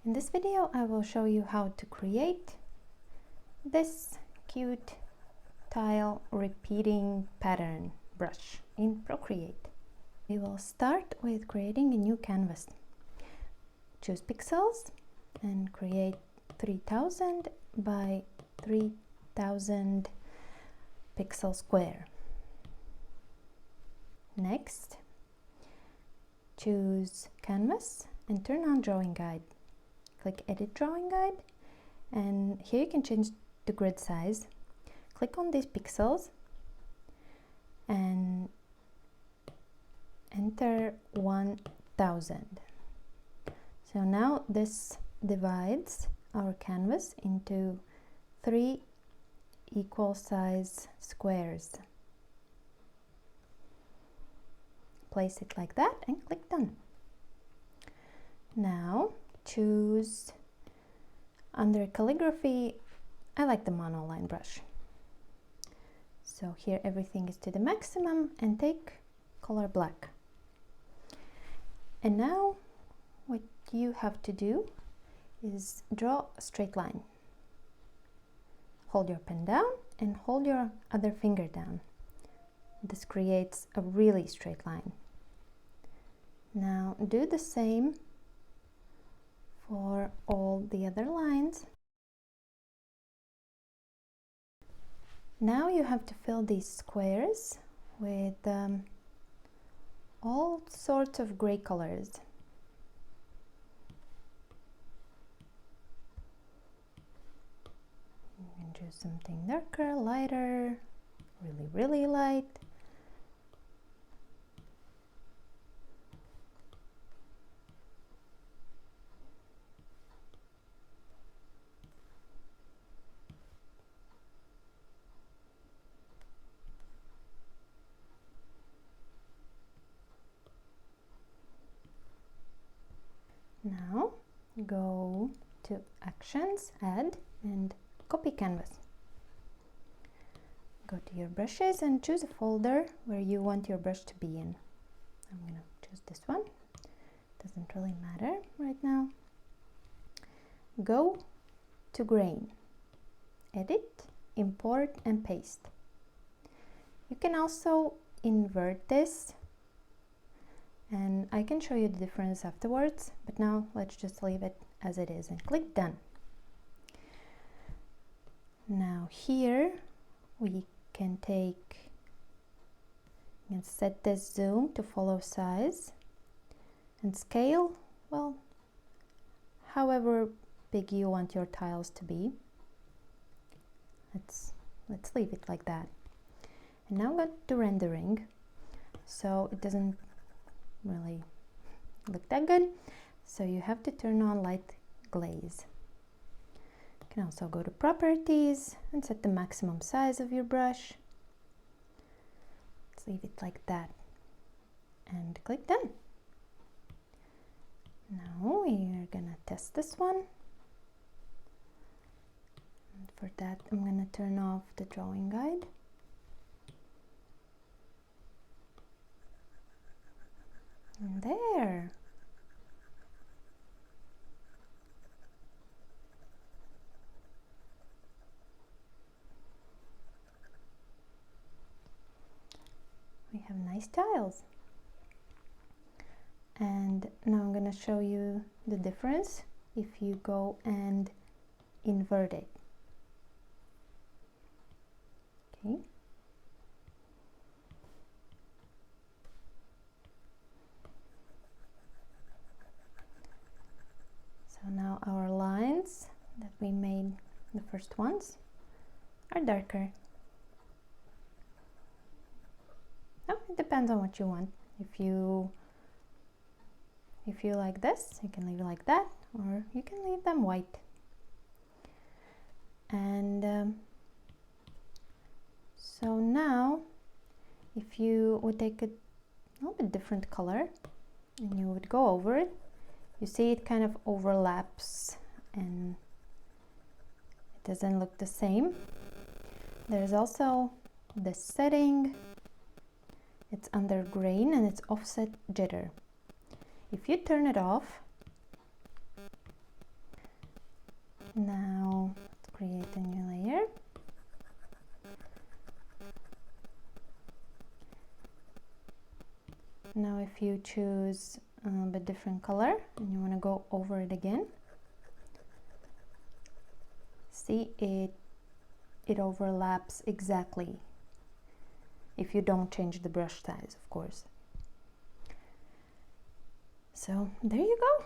In this video, I will show you how to create this cute tile repeating pattern brush in Procreate. We will start with creating a new canvas. Choose pixels and create 3000 by 3000 pixel square. Next, choose canvas and turn on drawing guide. Click edit drawing guide, and here you can change the grid size. Click on these pixels and enter 1000. So now this divides our canvas into 3 equal size squares. Place it like that and click done. Now choose under calligraphy. I like the Monoline brush. So here everything is to the maximum, and take color black. And now what you have to do is draw a straight line. Hold your pen down and hold your other finger down. This creates a really straight line. Now do the same for all the other lines. Now you have to fill these squares with all sorts of gray colors. You can choose something darker, lighter, really light. Now go to Actions, Add, and Copy Canvas. Go to your brushes and choose a folder where you want your brush to be in. I'm going to choose this one. Doesn't really matter right now. Go to Grain, Edit, Import, and Paste. You can also invert this, and I can show you the difference afterwards, but now let's just leave it as it is and click Done. Now here we can set this zoom to follow size, and scale, well, however big you want your tiles to be. Let's leave it like that. And now go to rendering, so it doesn't really look that good, so you have to turn on light glaze. You can also go to properties and set the maximum size of your brush. Let's leave it like that and click done. Now we're gonna test this one, and for that I'm gonna turn off the drawing guide. And there. We have nice tiles. And now I'm going to show you the difference if you go and invert it. Okay. So now our lines that we made, the first ones, are darker. No, it depends on what you want. If you like this, you can leave it like that, or you can leave them white. And so now, if you would take a little bit different color and you would go over it, you see it kind of overlaps and it doesn't look the same. There's also the setting. It's under grain and it's offset jitter. If you turn it off, Now let's create a new layer. Now if you choose a different color and you want to go over it again, see it overlaps exactly, if you don't change the brush size, of course. So there you go.